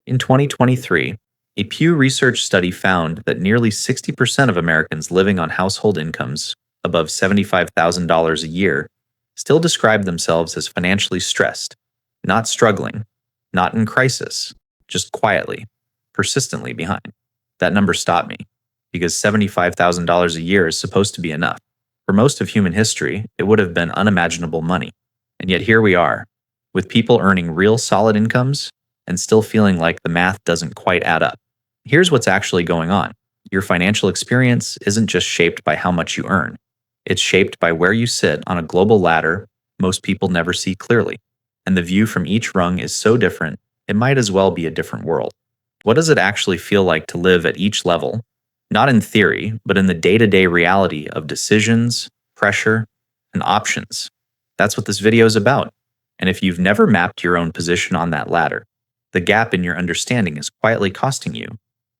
In 2023, a Pew Research study found that nearly 60% of Americans living on household incomes above $75,000 a year still describe themselves as financially stressed, not struggling, not in crisis, just quietly, persistently behind. That number stopped me, because $75,000 a year is supposed to be enough. For most of human history, it would have been unimaginable money. And yet here we are, with people earning real solid incomes and still feeling like the math doesn't quite add up. Here's what's actually going on. Your financial experience isn't just shaped by how much you earn. It's shaped by where you sit on a global ladder most people never see clearly. And the view from each rung is so different, it might as well be a different world. What does it actually feel like to live at each level? Not in theory, but in the day-to-day reality of decisions, pressure, and options. That's what this video is about. And if you've never mapped your own position on that ladder, the gap in your understanding is quietly costing you,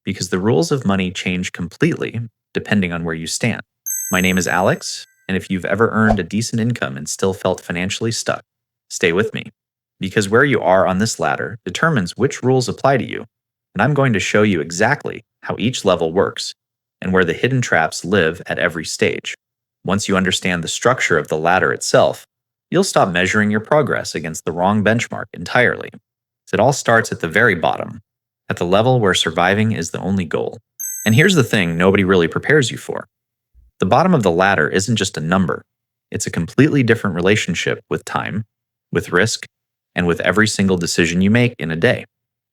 because the rules of money change completely depending on where you stand. My name is Alex, and if you've ever earned a decent income and still felt financially stuck, stay with me, because where you are on this ladder determines which rules apply to you, and I'm going to show you exactly how each level works and where the hidden traps live at every stage. Once you understand the structure of the ladder itself, you'll stop measuring your progress against the wrong benchmark entirely. It all starts at the very bottom, at the level where surviving is the only goal. And here's the thing nobody really prepares you for. The bottom of the ladder isn't just a number. It's a completely different relationship with time, with risk, and with every single decision you make in a day.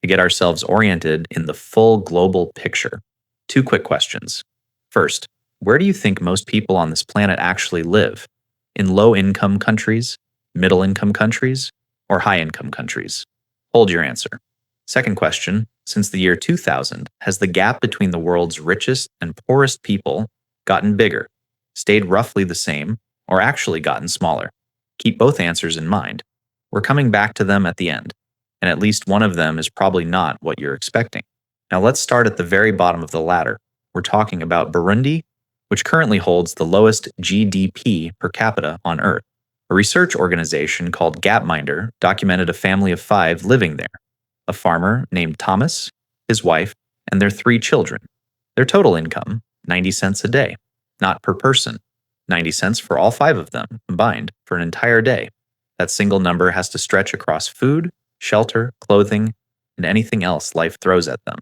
To get ourselves oriented in the full global picture, 2 quick questions. First, where do you think most people on this planet actually live? In low-income countries, middle-income countries, or high-income countries? Hold your answer. Second question, since the year 2000, has the gap between the world's richest and poorest people gotten bigger, stayed roughly the same, or actually gotten smaller? Keep both answers in mind. We're coming back to them at the end, and at least one of them is probably not what you're expecting. Now let's start at the very bottom of the ladder. We're talking about Burundi, which currently holds the lowest GDP per capita on Earth. A research organization called Gapminder documented a family of 5 living there. A farmer named Thomas, his wife, and their 3 children. Their total income, 90 cents a day. Not per person. 90 cents for all 5 of them, combined, for an entire day. That single number has to stretch across food, shelter, clothing, and anything else life throws at them.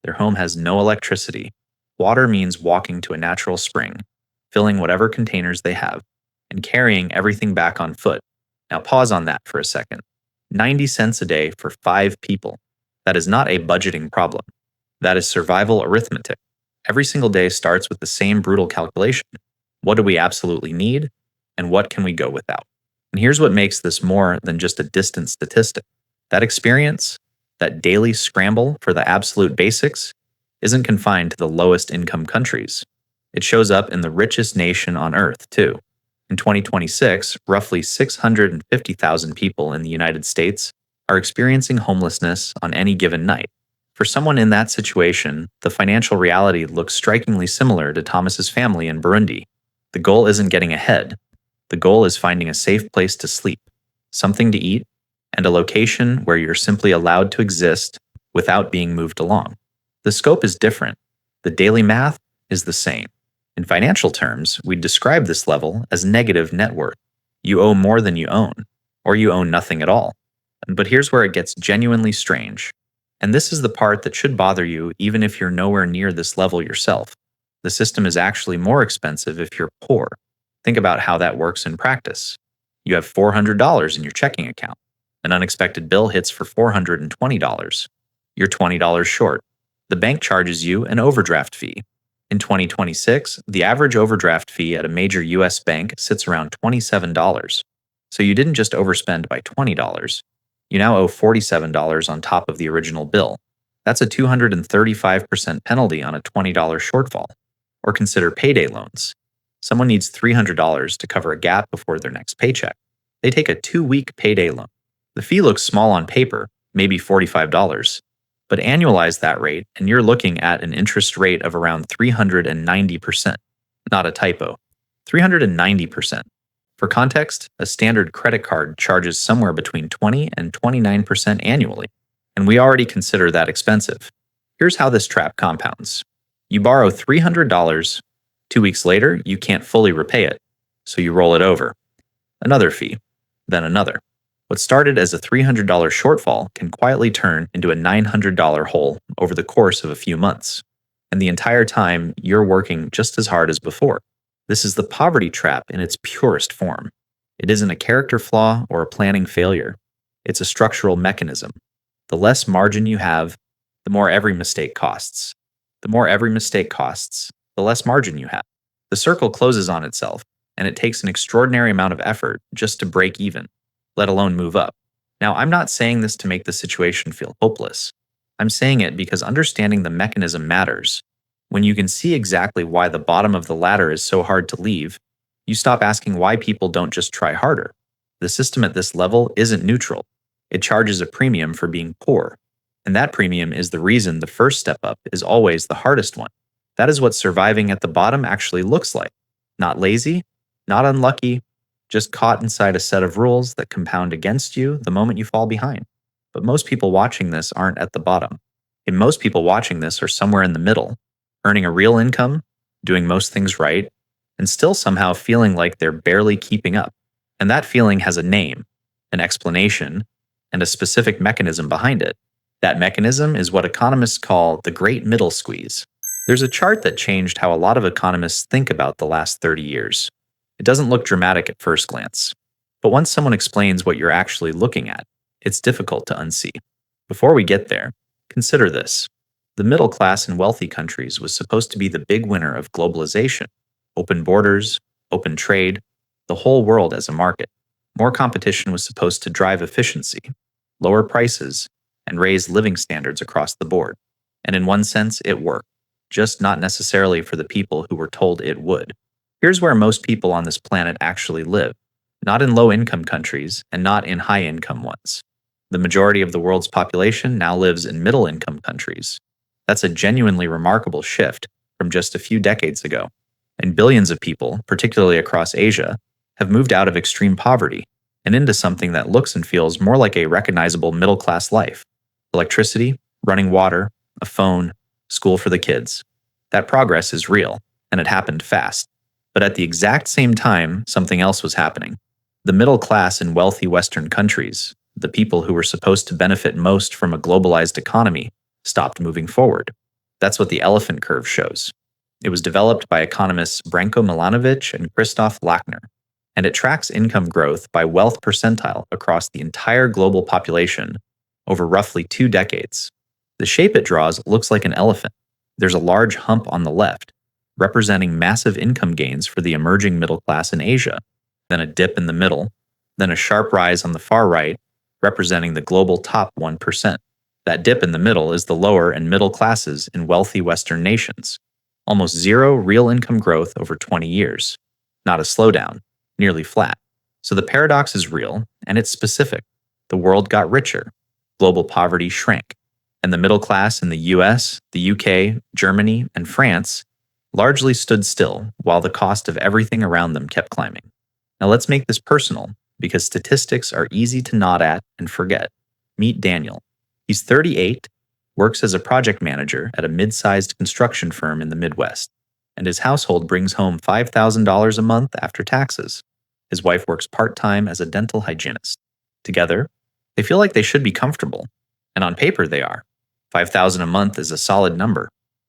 Their home has no electricity. Water means walking to a natural spring, filling whatever containers they have, and carrying everything back on foot. Now pause on that for a second. 90 cents a day for 5 people. That is not a budgeting problem. That is survival arithmetic. Every single day starts with the same brutal calculation. What do we absolutely need, and what can we go without? And here's what makes this more than just a distant statistic. That experience, that daily scramble for the absolute basics, isn't confined to the lowest income countries. It shows up in the richest nation on Earth, too. In 2026, roughly 650,000 people in the United States are experiencing homelessness on any given night. For someone in that situation, the financial reality looks strikingly similar to Thomas's family in Burundi. The goal isn't getting ahead. The goal is finding a safe place to sleep, something to eat, and a location where you're simply allowed to exist without being moved along. The scope is different. The daily math is the same. In financial terms, we describe this level as negative net worth. You owe more than you own, or you own nothing at all. But here's where it gets genuinely strange. And this is the part that should bother you even if you're nowhere near this level yourself. The system is actually more expensive if you're poor. Think about how that works in practice. You have $400 in your checking account. An unexpected bill hits for $420. You're $20 short. The bank charges you an overdraft fee. In 2026, the average overdraft fee at a major US bank sits around $27. So you didn't just overspend by $20. You now owe $47 on top of the original bill. That's a 235% penalty on a $20 shortfall. Or consider payday loans. Someone needs $300 to cover a gap before their next paycheck. They take a 2-week payday loan. The fee looks small on paper, maybe $45. But annualize that rate, and you're looking at an interest rate of around 390%. Not a typo. 390%. For context, a standard credit card charges somewhere between 20 and 29% annually. And we already consider that expensive. Here's how this trap compounds. You borrow $300, 2 weeks later, you can't fully repay it, so you roll it over. Another fee, then another. What started as a $300 shortfall can quietly turn into a $900 hole over the course of a few months. And the entire time, you're working just as hard as before. This is the poverty trap in its purest form. It isn't a character flaw or a planning failure. It's a structural mechanism. The less margin you have, the more every mistake costs. The more every mistake costs, the less margin you have. The circle closes on itself, and it takes an extraordinary amount of effort just to break even, let alone move up. Now, I'm not saying this to make the situation feel hopeless. I'm saying it because understanding the mechanism matters. When you can see exactly why the bottom of the ladder is so hard to leave, you stop asking why people don't just try harder. The system at this level isn't neutral. It charges a premium for being poor. And that premium is the reason the first step up is always the hardest one. That is what surviving at the bottom actually looks like. Not lazy, not unlucky, just caught inside a set of rules that compound against you the moment you fall behind. But most people watching this aren't at the bottom. And most people watching this are somewhere in the middle, earning a real income, doing most things right, and still somehow feeling like they're barely keeping up. And that feeling has a name, an explanation, and a specific mechanism behind it. That mechanism is what economists call the Great Middle Squeeze. There's a chart that changed how a lot of economists think about the last 30 years. It doesn't look dramatic at first glance, but once someone explains what you're actually looking at, it's difficult to unsee. Before we get there, consider this. The middle class in wealthy countries was supposed to be the big winner of globalization. Open borders, open trade, the whole world as a market. More competition was supposed to drive efficiency, lower prices, and raise living standards across the board. And in one sense, it worked, just not necessarily for the people who were told it would. Here's where most people on this planet actually live, not in low-income countries and not in high-income ones. The majority of the world's population now lives in middle-income countries. That's a genuinely remarkable shift from just a few decades ago. And billions of people, particularly across Asia, have moved out of extreme poverty and into something that looks and feels more like a recognizable middle-class life. Electricity, running water, a phone, school for the kids. That progress is real, and it happened fast. But at the exact same time, something else was happening. The middle class in wealthy Western countries, the people who were supposed to benefit most from a globalized economy, stopped moving forward. That's what the elephant curve shows. It was developed by economists Branko Milanovic and Christoph Lachner, and it tracks income growth by wealth percentile across the entire global population over roughly 2 decades. The shape it draws looks like an elephant. There's a large hump on the left, representing massive income gains for the emerging middle class in Asia, then a dip in the middle, then a sharp rise on the far right, representing the global top 1%. That dip in the middle is the lower and middle classes in wealthy Western nations. Almost zero real income growth over 20 years. Not a slowdown, nearly flat. So the paradox is real, and it's specific. The world got richer. Global poverty shrank. And the middle class in the US, the UK, Germany, and France largely stood still while the cost of everything around them kept climbing. Now let's make this personal, because statistics are easy to nod at and forget. Meet Daniel. He's 38, works as a project manager at a mid-sized construction firm in the Midwest, and his household brings home $5,000 a month after taxes. His wife works part-time as a dental hygienist. Together, they feel like they should be comfortable, and on paper they are. $5,000 a month is a solid number.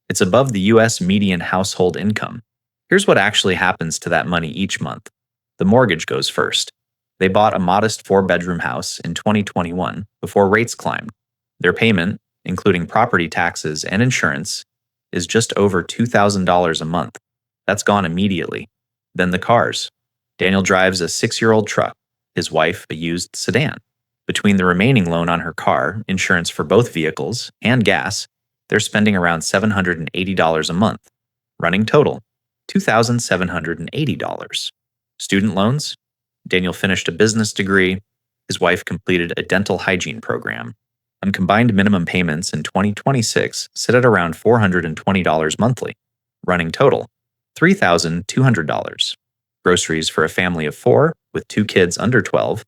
It's above the US median household income. Here's what actually happens to that money each month. The mortgage goes first. They bought a modest 4-bedroom house in 2021 before rates climbed. Their payment, including property taxes and insurance, is just over $2,000 a month. That's gone immediately. Then the cars. Daniel drives a 6-year-old truck, his wife a used sedan. Between the remaining loan on her car, insurance for both vehicles, and gas, they're spending around $780 a month. Running total, $2,780. Student loans? Daniel finished a business degree. His wife completed a dental hygiene program. And combined minimum payments in 2026 sit at around $420 monthly. Running total, $3,200. Groceries for a family of 4 with 2 kids under 12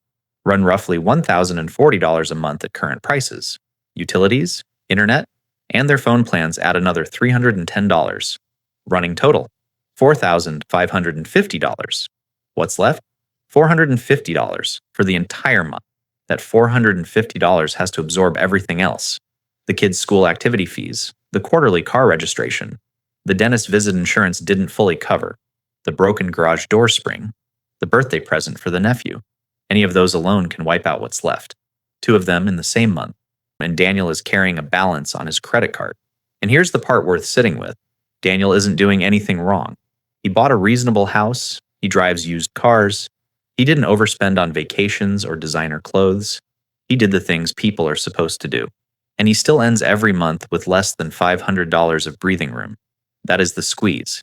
run roughly $1,040 a month at current prices. Utilities, internet, and their phone plans add another $310. Running total, $4,550. What's left? $450 for the entire month. That $450 has to absorb everything else: the kids' school activity fees, the quarterly car registration, the dentist visit insurance didn't fully cover, the broken garage door spring, the birthday present for the nephew. Any of those alone can wipe out what's left. Two of them in the same month, and Daniel is carrying a balance on his credit card. And here's the part worth sitting with. Daniel isn't doing anything wrong. He bought a reasonable house, he drives used cars, he didn't overspend on vacations or designer clothes. He did the things people are supposed to do. And he still ends every month with less than $500 of breathing room. That is the squeeze.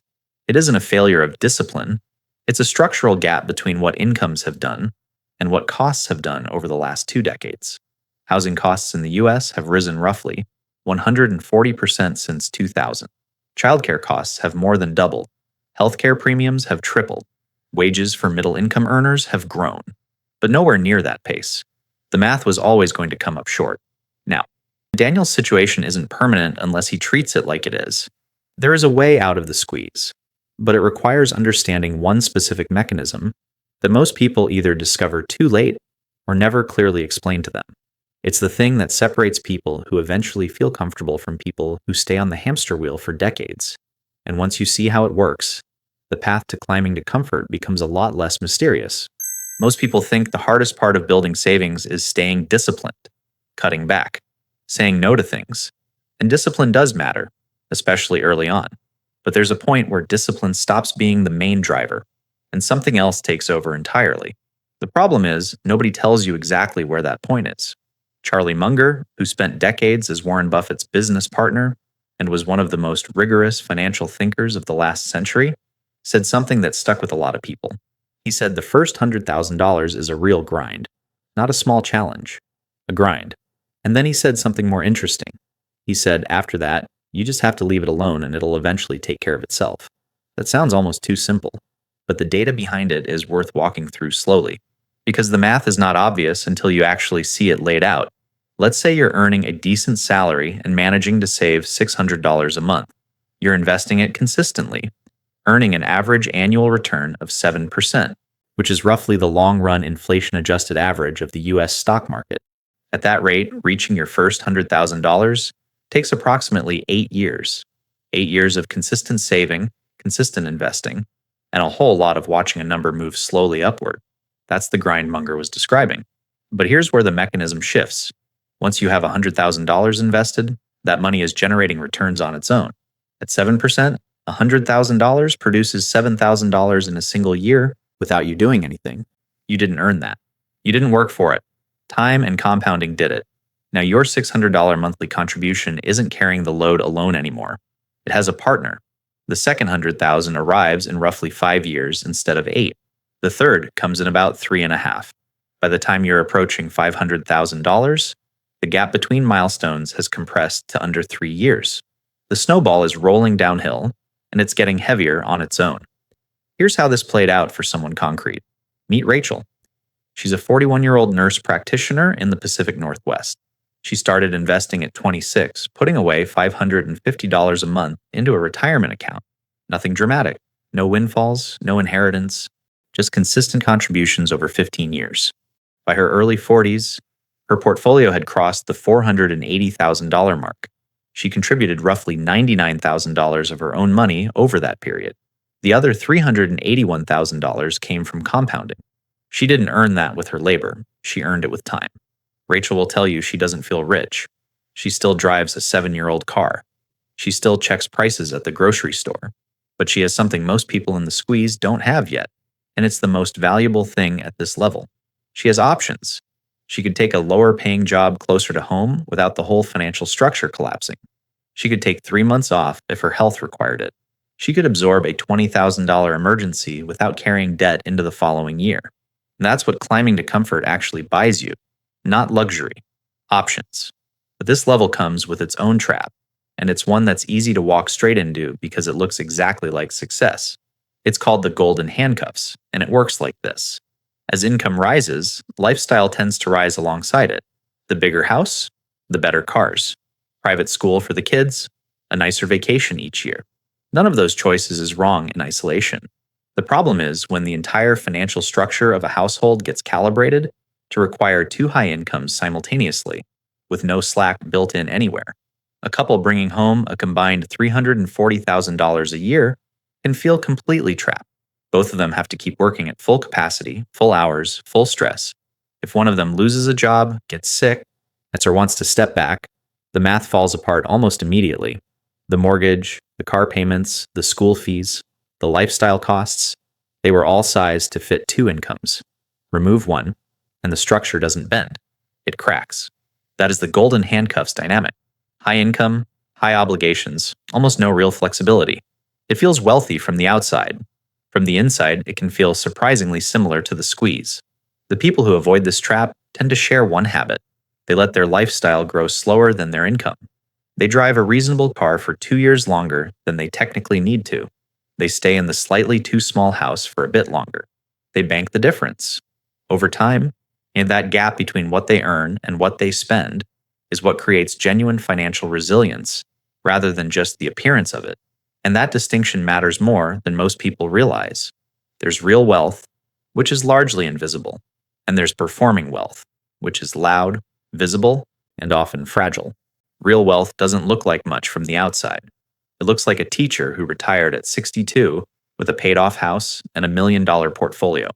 It isn't a failure of discipline. It's a structural gap between what incomes have done and what costs have done over the last 2 decades. Housing costs in the US have risen roughly 140% since 2000. Childcare costs have more than doubled. Healthcare premiums have tripled. Wages for middle-income earners have grown, but nowhere near that pace. The math was always going to come up short. Now, Daniel's situation isn't permanent unless he treats it like it is. There is a way out of the squeeze, but it requires understanding one specific mechanism that most people either discover too late or never clearly explain to them. It's the thing that separates people who eventually feel comfortable from people who stay on the hamster wheel for decades. And once you see how it works, the path to climbing to comfort becomes a lot less mysterious. Most people think the hardest part of building savings is staying disciplined, cutting back, saying no to things. And discipline does matter, especially early on. But there's a point where discipline stops being the main driver, and something else takes over entirely. The problem is, nobody tells you exactly where that point is. Charlie Munger, who spent decades as Warren Buffett's business partner and was one of the most rigorous financial thinkers of the last century, said something that stuck with a lot of people. He said the first $100,000 is a real grind, not a small challenge, a grind. And then he said something more interesting. He said, after that, you just have to leave it alone and it'll eventually take care of itself. That sounds almost too simple, but the data behind it is worth walking through slowly, because the math is not obvious until you actually see it laid out. Let's say you're earning a decent salary and managing to save $600 a month. You're investing it consistently, earning an average annual return of 7%, which is roughly the long-run inflation-adjusted average of the US stock market. At that rate, reaching your first $100,000 takes approximately 8 years. 8 years of consistent saving, consistent investing, and a whole lot of watching a number move slowly upward. That's the grind Munger was describing. But here's where the mechanism shifts. Once you have $100,000 invested, that money is generating returns on its own. At 7%, $100,000 produces $7,000 in a single year without you doing anything. You didn't earn that. You didn't work for it. Time and compounding did it. Now your $600 monthly contribution isn't carrying the load alone anymore. It has a partner. The second $100,000 arrives in roughly 5 years instead of 8. The third comes in about 3.5. By the time you're approaching $500,000, the gap between milestones has compressed to under 3 years. The snowball is rolling downhill, and it's getting heavier on its own. Here's how this played out for someone concrete. Meet Rachel. She's a 41-year-old nurse practitioner in the Pacific Northwest. She started investing at 26, putting away $550 a month into a retirement account. Nothing dramatic. No windfalls, no inheritance, just consistent contributions over 15 years. By her early 40s, her portfolio had crossed the $480,000 mark. She contributed roughly $99,000 of her own money over that period. The other $381,000 came from compounding. She didn't earn that with her labor. She earned it with time. Rachel will tell you she doesn't feel rich. She still drives a 7-year-old car. She still checks prices at the grocery store. But she has something most people in the squeeze don't have yet, and it's the most valuable thing at this level. She has options. She could take a lower-paying job closer to home without the whole financial structure collapsing. She could take 3 months off if her health required it. She could absorb a $20,000 emergency without carrying debt into the following year. And that's what climbing to comfort actually buys you. Not luxury, options. But this level comes with its own trap, and it's one that's easy to walk straight into because it looks exactly like success. It's called the golden handcuffs, and it works like this. As income rises, lifestyle tends to rise alongside it. The bigger house? the better cars, private school for the kids, a nicer vacation each year. None of those choices is wrong in isolation. The problem is when the entire financial structure of a household gets calibrated to require two high incomes simultaneously, with no slack built in anywhere. A couple bringing home a combined $340,000 a year can feel completely trapped. Both of them have to keep working at full capacity, full hours, full stress. If one of them loses a job, gets sick, or wants to step back, the math falls apart almost immediately. The mortgage, the car payments, the school fees, the lifestyle costs, they were all sized to fit two incomes. Remove one, and the structure doesn't bend. It cracks. That is the golden handcuffs dynamic. High income, high obligations, almost no real flexibility. It feels wealthy from the outside. From the inside, it can feel surprisingly similar to the squeeze. The people who avoid this trap tend to share one habit. They let their lifestyle grow slower than their income. They drive a reasonable car for 2 years longer than they technically need to. They stay in the slightly too small house for a bit longer. They bank the difference. Over time, and that gap between what they earn and what they spend is what creates genuine financial resilience rather than just the appearance of it. And that distinction matters more than most people realize. There's real wealth, which is largely invisible, and there's performing wealth, which is loud, visible, and often fragile. Real wealth doesn't look like much from the outside. It looks like a teacher who retired at 62 with a paid-off house and $1 million portfolio.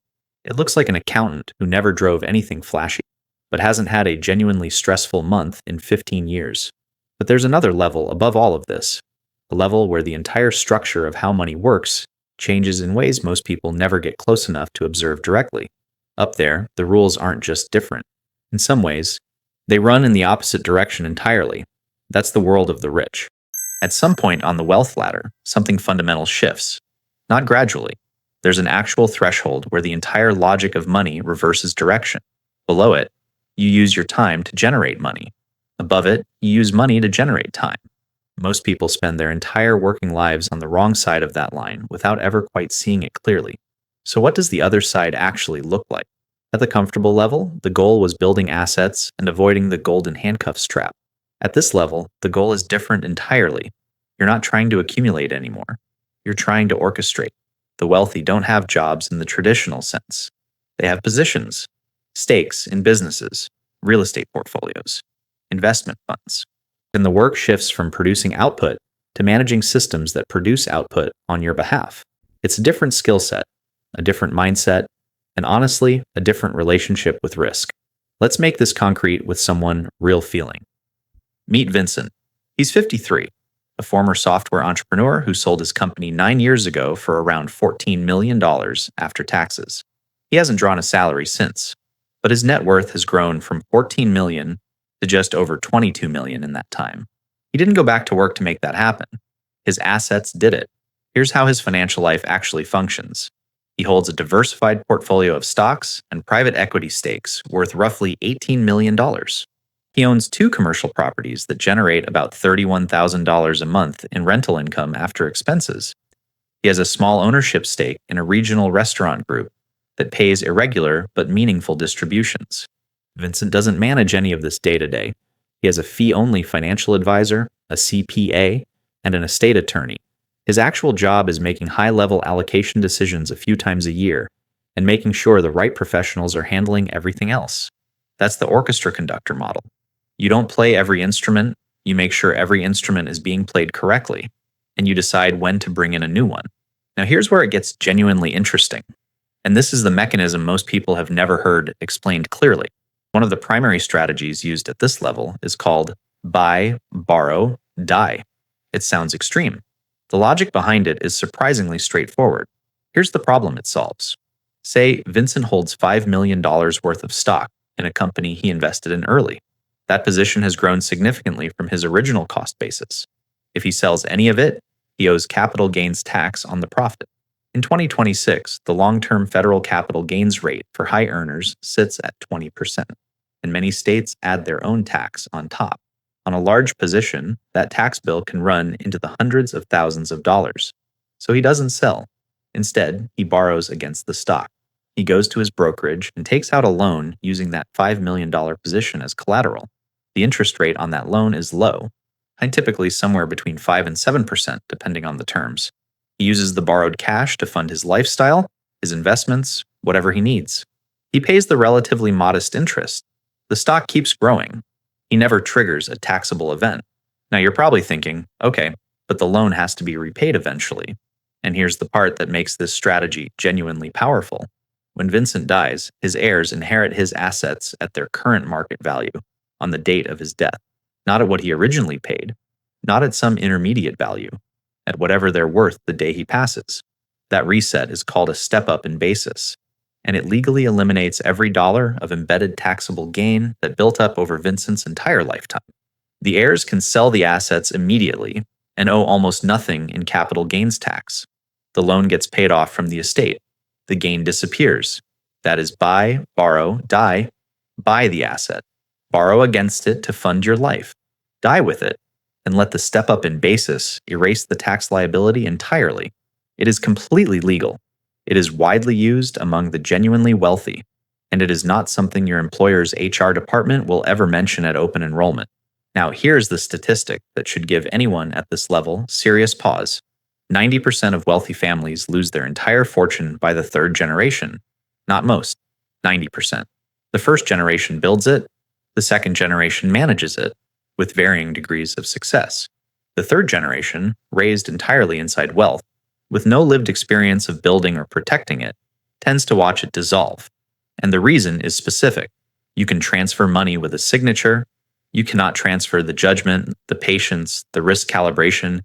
It looks like an accountant who never drove anything flashy, but hasn't had a genuinely stressful month in 15 years. But there's another level above all of this, a level where the entire structure of how money works changes in ways most people never get close enough to observe directly. Up there, the rules aren't just different. In some ways, they run in the opposite direction entirely. That's the world of the rich. At some point on the wealth ladder, something fundamental shifts. Not gradually. There's an actual threshold where the entire logic of money reverses direction. Below it, you use your time to generate money. Above it, you use money to generate time. Most people spend their entire working lives on the wrong side of that line without ever quite seeing it clearly. So what does the other side actually look like? At the comfortable level, the goal was building assets and avoiding the golden handcuffs trap. At this level, the goal is different entirely. You're not trying to accumulate anymore. You're trying to orchestrate. The wealthy don't have jobs in the traditional sense. They have positions, stakes in businesses, real estate portfolios, investment funds. And the work shifts from producing output to managing systems that produce output on your behalf. It's a different skill set, a different mindset, and honestly, a different relationship with risk. Let's make this concrete with someone real feeling. Meet Vincent. He's 53, a former software entrepreneur who sold his company 9 years ago for around $14 million after taxes. He hasn't drawn a salary since, but his net worth has grown from $14 million to just over $22 million in that time. He didn't go back to work to make that happen. His assets did it. Here's how his financial life actually functions. He holds a diversified portfolio of stocks and private equity stakes worth roughly $18 million. He owns 2 commercial properties that generate about $31,000 a month in rental income after expenses. He has a small ownership stake in a regional restaurant group that pays irregular but meaningful distributions. Vincent doesn't manage any of this day-to-day. He has a fee-only financial advisor, a CPA, and an estate attorney. His actual job is making high-level allocation decisions a few times a year and making sure the right professionals are handling everything else. That's the orchestra conductor model. You don't play every instrument, you make sure every instrument is being played correctly, and you decide when to bring in a new one. Now here's where it gets genuinely interesting. And this is the mechanism most people have never heard explained clearly. One of the primary strategies used at this level is called buy, borrow, die. It sounds extreme. The logic behind it is surprisingly straightforward. Here's the problem it solves. Say Vincent holds $5 million worth of stock in a company he invested in early. That position has grown significantly from his original cost basis. If he sells any of it, he owes capital gains tax on the profit. In 2026, the long-term federal capital gains rate for high earners sits at 20%, and many states add their own tax on top. On a large position, that tax bill can run into the hundreds of thousands of dollars. So he doesn't sell. Instead, he borrows against the stock. He goes to his brokerage and takes out a loan using that $5 million position as collateral. The The interest rate on that loan is low, and typically somewhere between 5 and 7%, depending on the terms. He uses the borrowed cash to fund his lifestyle, his investments, whatever he needs. He pays the relatively modest interest. The stock keeps growing. He never triggers a taxable event. Now you're probably thinking, okay, but the loan has to be repaid eventually. And here's the part that makes this strategy genuinely powerful. When Vincent dies, his heirs inherit his assets at their current market value on the date of his death, not at what he originally paid, not at some intermediate value, at whatever they're worth the day he passes. That reset is called a step-up in basis, and it legally eliminates every dollar of embedded taxable gain that built up over Vincent's entire lifetime. The heirs can sell the assets immediately and owe almost nothing in capital gains tax. The loan gets paid off from the estate. The gain disappears. That is buy, borrow, die. Buy the asset. Borrow against it to fund your life. Die with it, and let the step-up in basis erase the tax liability entirely. It is completely legal. It is widely used among the genuinely wealthy, and it is not something your employer's HR department will ever mention at open enrollment. Now, here's the statistic that should give anyone at this level serious pause. 90% of wealthy families lose their entire fortune by the third generation. Not most, 90%. The first generation builds it, the second generation manages it, with varying degrees of success. The third generation, raised entirely inside wealth, with no lived experience of building or protecting it, tends to watch it dissolve. And the reason is specific. You can transfer money with a signature. You cannot transfer the judgment, the patience, the risk calibration,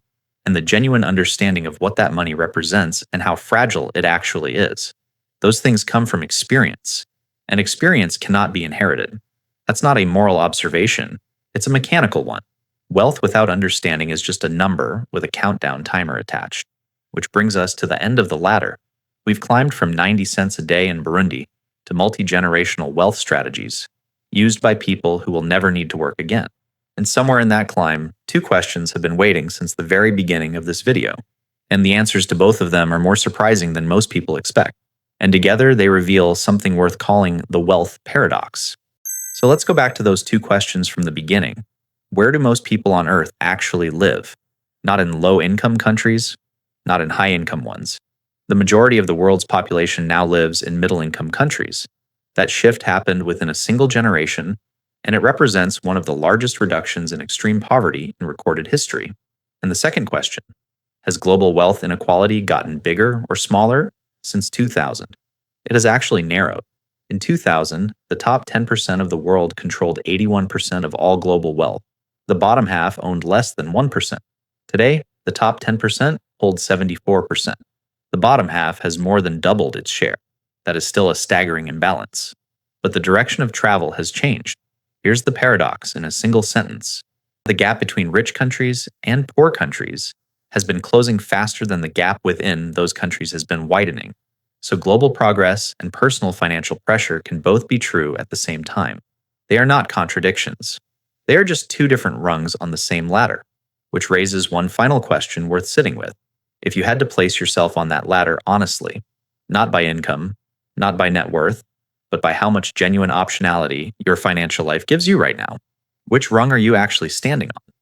and the genuine understanding of what that money represents and how fragile it actually is. Those things come from experience, and experience cannot be inherited. That's not a moral observation. It's a mechanical one. Wealth without understanding is just a number with a countdown timer attached. Which brings us to the end of the ladder. We've climbed from 90 cents a day in Burundi to multi-generational wealth strategies used by people who will never need to work again. And somewhere in that climb, two questions have been waiting since the very beginning of this video. And the answers to both of them are more surprising than most people expect. And together they reveal something worth calling the wealth paradox. So let's go back to those two questions from the beginning. Where do most people on Earth actually live? Not in low-income countries, not in high-income ones. The majority of the world's population now lives in middle-income countries. That shift happened within a single generation, and it represents one of the largest reductions in extreme poverty in recorded history. And the second question, has global wealth inequality gotten bigger or smaller since 2000? It has actually narrowed. In 2000, the top 10% of the world controlled 81% of all global wealth. The bottom half owned less than 1%. Today, the top 10% holds 74%. The bottom half has more than doubled its share. That is still a staggering imbalance. But the direction of travel has changed. Here's the paradox in a single sentence. The gap between rich countries and poor countries has been closing faster than the gap within those countries has been widening. So global progress and personal financial pressure can both be true at the same time. They are not contradictions. They are just two different rungs on the same ladder, which raises one final question worth sitting with. If you had to place yourself on that ladder honestly, not by income, not by net worth, but by how much genuine optionality your financial life gives you right now, which rung are you actually standing on?